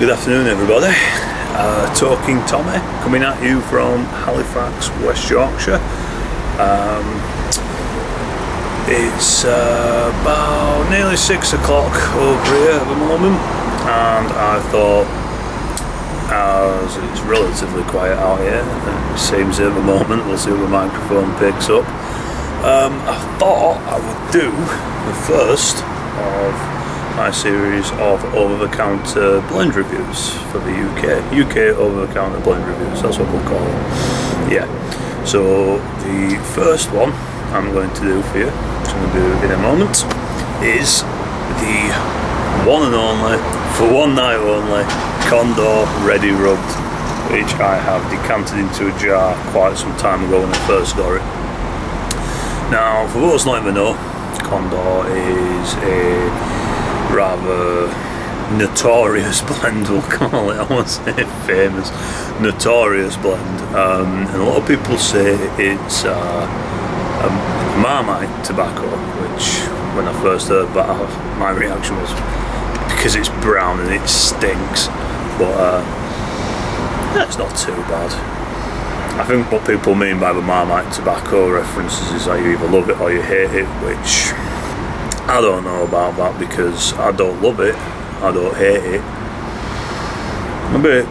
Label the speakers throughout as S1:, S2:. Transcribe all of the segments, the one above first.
S1: Good afternoon, everybody. Talking Tommy, coming at you from Halifax, West Yorkshire. It's about nearly 6 o'clock over here at the moment, and I thought, as it's relatively quiet out here, it seems at the moment, we'll see what the microphone picks up. I thought I would do the first of my series of over-the-counter blend reviews for the UK over-the-counter blend reviews, that's what we'll call it. Yeah, so the first one I'm going to do for you, which I'm going to do in a moment, is the one and only, for one night only, Condor Ready Rubbed, which I have decanted into a jar quite some time ago when I first got it. Now, for those not even know, Condor is a rather notorious blend, we'll call it. I won't say famous, notorious blend, and a lot of people say it's a Marmite tobacco, which when I first heard that, my reaction was because it's brown and it stinks, but that's not too bad. I think what people mean by the Marmite tobacco references is that you either love it or you hate it, which I don't know about that, because I don't love it, I don't hate it. I'm a bit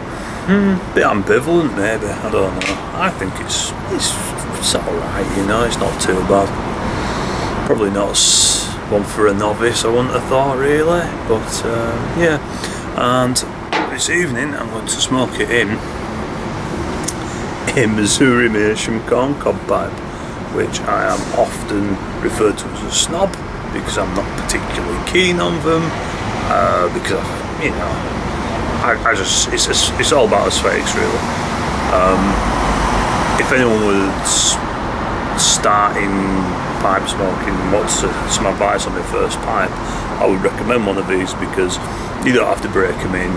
S1: ambivalent maybe, I don't know. I think it's alright, you know, it's not too bad. Probably not one for a novice, I wouldn't have thought really, but yeah. And this evening I'm going to smoke it in a Missouri Meerschaum corncob pipe, which I am often referred to as a snob, because I'm not particularly keen on them, because I just, it's all about aesthetics really. If anyone was starting pipe smoking, what's some advice on their first pipe, I would recommend one of these, because you don't have to break them in,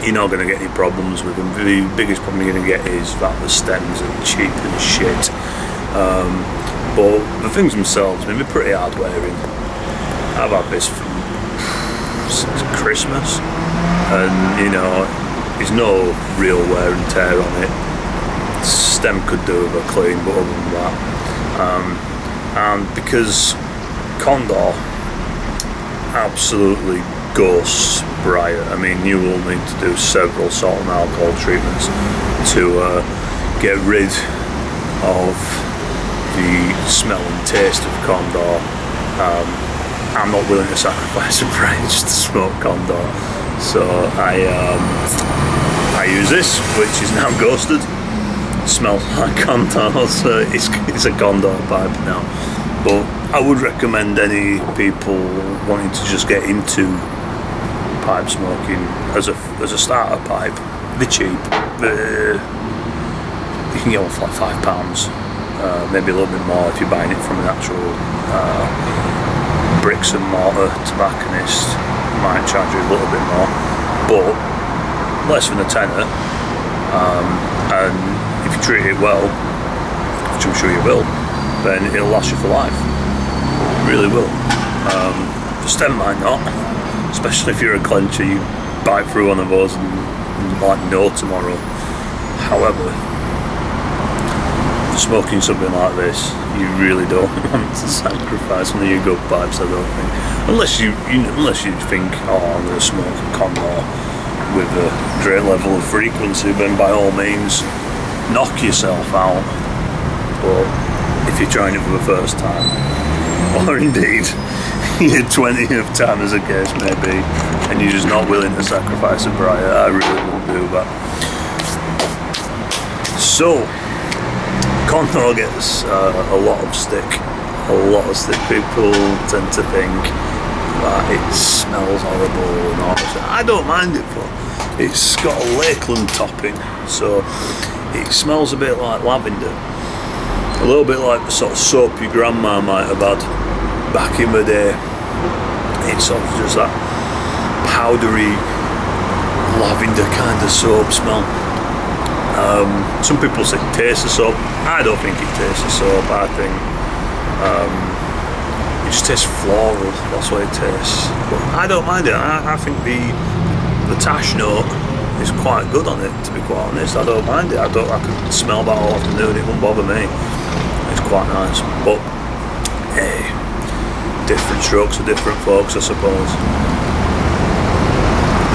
S1: you're not going to get any problems with them. The biggest problem you're going to get is that the stems are cheap and shit. But the things themselves, I mean, they're pretty hard wearing. I've had this since Christmas, and you know, there's no real wear and tear on it. Stem could do with a clean, but other than that, and because Condor absolutely ghosts briar, I mean, you will need to do several salt and alcohol treatments to get rid of the smell and taste of Condor. I'm not willing to sacrifice a brain just to smoke Condor, so I use this, which is now ghosted. Smells like Condor, so it's a Condor pipe now. But I would recommend any people wanting to just get into pipe smoking as a starter pipe. They're cheap. You can get one for like £5, maybe a little bit more if you're buying it from an actual bricks and mortar tobacconist. Might charge you a little bit more, but less than a tenner. And if you treat it well, which I'm sure you will, then it'll last you for life. It really will. The stem might not, especially if you're a clencher. You bite through one of those and like no tomorrow. However, smoking something like this, you really don't want to sacrifice one of your good pipes, I don't think. Unless you think, oh, I'm going to smoke a Condor with a great level of frequency, then by all means, knock yourself out. But if you're trying it for the first time, or indeed your 20th time as a case may be, and you're just not willing to sacrifice a briar, I really wouldn't do that. So, Condor gets a lot of stick. People tend to think that it smells horrible and all that. I don't mind it, but it's got a Lakeland topping, so it smells a bit like lavender. A little bit like the sort of soap your grandma might have had back in the day. It's sort of just that powdery lavender kind of soap smell. Some people say it tastes of soap. I don't think it tastes of soap. I think it just tastes floral. That's what it tastes. But I don't mind it. I think the the tash note is quite good on it, to be quite honest. I don't mind it. I could smell that all afternoon, it wouldn't bother me. It's quite nice. But hey, different strokes for different folks, I suppose.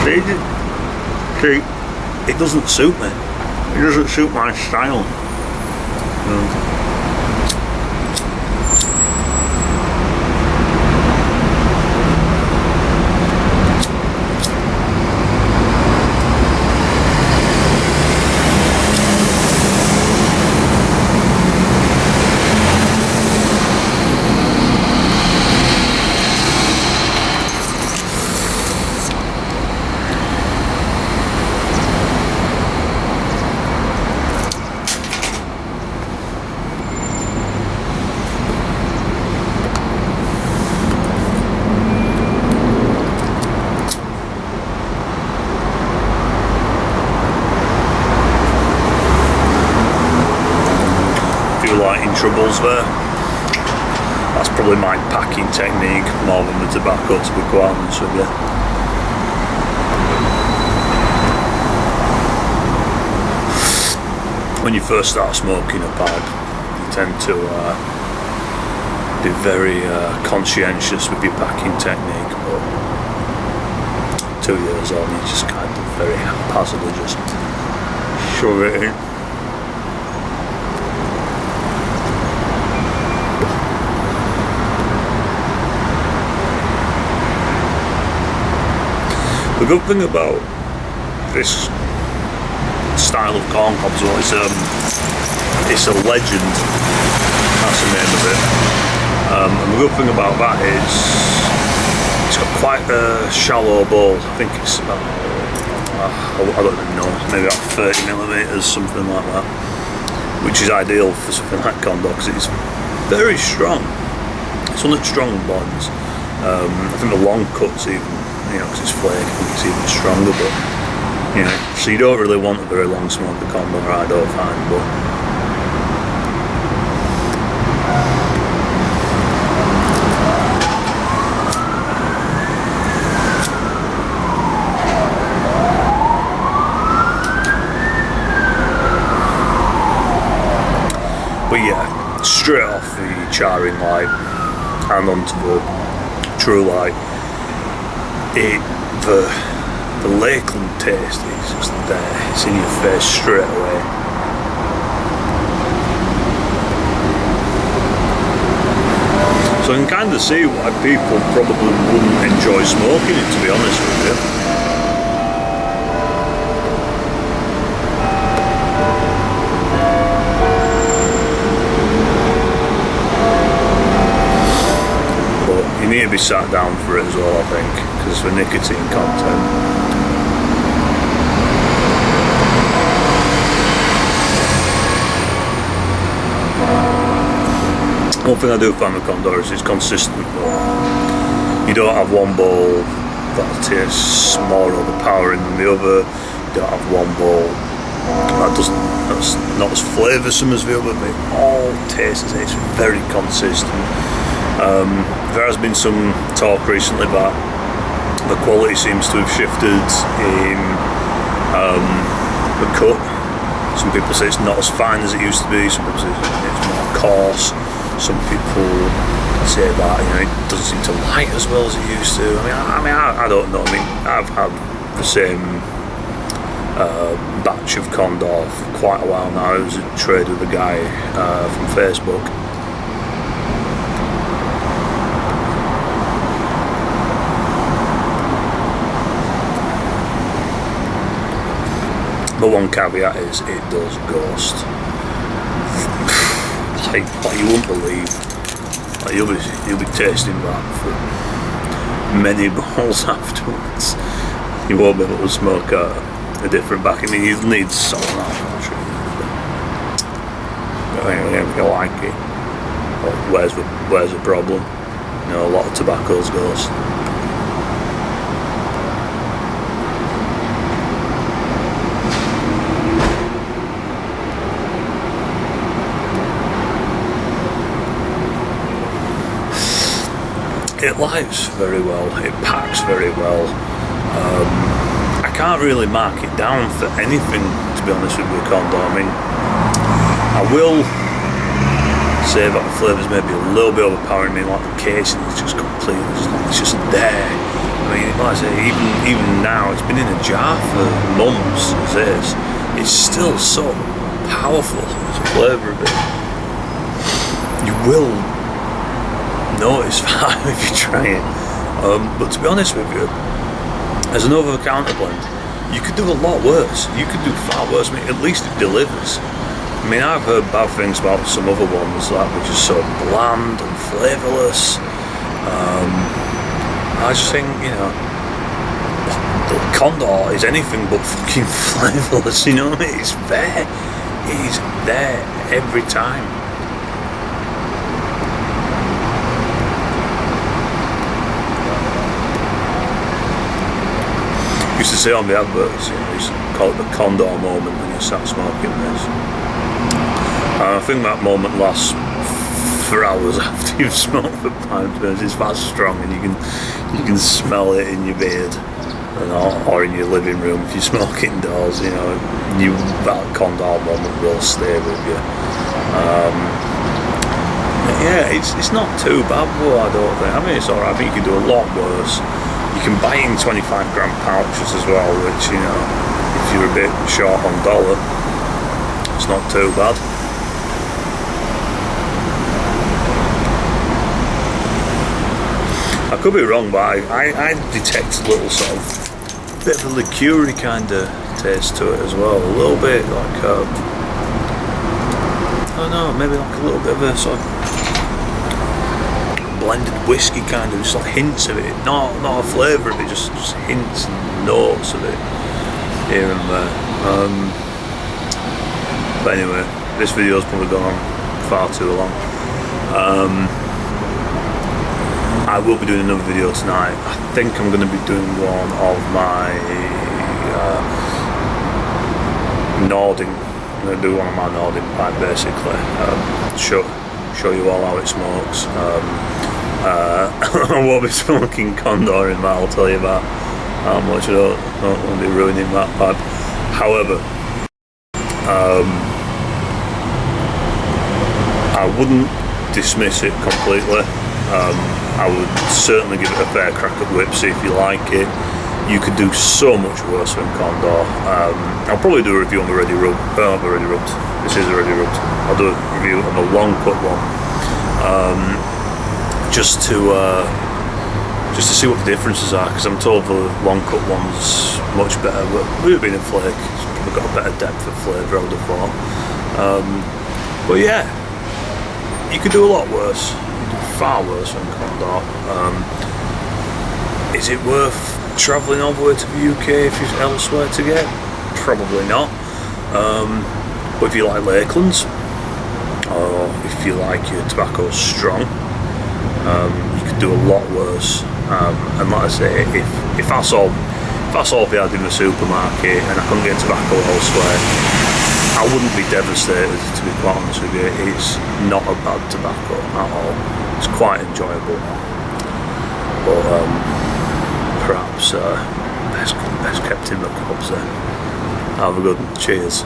S1: See, it doesn't suit me. It doesn't suit my style. Troubles there. That's probably my packing technique more than the tobacco, to be quite honest with you. When you first start smoking a pipe, you tend to be very conscientious with your packing technique, but 2 years on, you just kind of very haphazardly just shove it in. The good thing about this style of corn cobs, well, it's a legend. That's the name of it. And the good thing about that is it's got quite a shallow bowl. I think it's about, I don't even know, maybe about 30 millimeters, something like that, which is ideal for something like Condor because it's very strong. It's one of the strong blends. I think the long cuts even, because it's flaky, I think it's even stronger, but so you don't really want a very long smoke the Condor, I don't find, but yeah, straight off the charring light and onto the true light, the Lakeland taste is just there. It's in your face straight away. So I can kind of see why people probably wouldn't enjoy smoking it, to be honest with you. But you need to be sat down for it as well, I think, because for nicotine content. One thing I do find with Condor is it's consistent. You don't have one bowl that tastes more overpowering than the other. You don't have one bowl that's not as flavoursome as the other, but it all tastes, it's very consistent. There has been some talk recently that the quality seems to have shifted in the cut. Some people say it's not as fine as it used to be, some people say it's more coarse. Some people say that it doesn't seem to light as well as it used to. I don't know. I've had the same batch of Condor for quite a while now. I was a trade with a guy from Facebook. But one caveat is it does ghost. Like you won't believe. Like you'll be tasting that for many bowls afterwards. You won't be able to smoke a different back. You need salt and that. But anyway, if you like it, well, where's the problem? A lot of tobaccos ghost. It lights very well, it packs very well. I can't really mark it down for anything, to be honest with you, Condor. I mean, I will say that the flavours may be a little bit overpowering. I mean, like the casing is just completely, it's just there. I mean, like I say, even now, it's been in a jar for months as is. It's still so powerful as a flavour of it. You will notice that if you try it. But to be honest with you, as an over-the-counter blend, you could do a lot worse. You could do far worse. I mean, at least it delivers. I mean, I've heard bad things about some other ones that were just so bland and flavourless. I just think, you know, the Condor is anything but fucking flavourless, you know what I mean? It's there. It's there every time. Used to say on the adverts, you know, used to call it the Condor moment when you start smoking this. I think that moment lasts for hours after you've smoked the pipe. It's that strong, and you can smell it in your beard, or in your living room if you smoke indoors. You know, that Condor moment will stay with you. Yeah, it's not too bad though, I don't think. I mean, it's alright. I think you can do a lot worse. You can buy in 25-gram pouches as well, which, you know, if you're a bit short on dollar, it's not too bad. I could be wrong, but I detect a little sort of bit of a liqueur-y kind of taste to it as well. A little bit like, I don't know, maybe like a little bit of a sort of blended whiskey kind of, just like hints of it, not a flavour of it, just hints and notes of it here and there. But anyway, this video's probably gone on far too long. I will be doing another video tonight. I think I'm going to be doing one of my Nording. I'm going to do one of my Nording pipe basically. Show you all how it smokes. I won't be smoking Condor in that, I'll tell you that. How much I don't want to be ruining that pipe. However, I wouldn't dismiss it completely. I would certainly give it a fair crack at Whipsy if you like it. You could do so much worse than Condor. I'll probably do a review on the Ready Rubbed. Not the Ready Rubbed. This is a Ready Rubbed. I'll do a review on the long cut one. Just to see what the differences are, because I'm told the long cut one's much better, but with it being a flake, it's probably got a better depth of flavour, I would have thought. But yeah, you could do a lot worse. You could do far worse than Condor. Is it worth travelling all the way to the UK if you're elsewhere to get? Probably not. But if you like Lakelands, or if you like your tobacco strong, you could do a lot worse. And like I say, if that's all they had in the supermarket and I couldn't get tobacco elsewhere, I wouldn't be devastated, to be quite honest with you. It's not a bad tobacco at all. It's quite enjoyable. But perhaps best kept in the cupboards then. Have a good one. Cheers.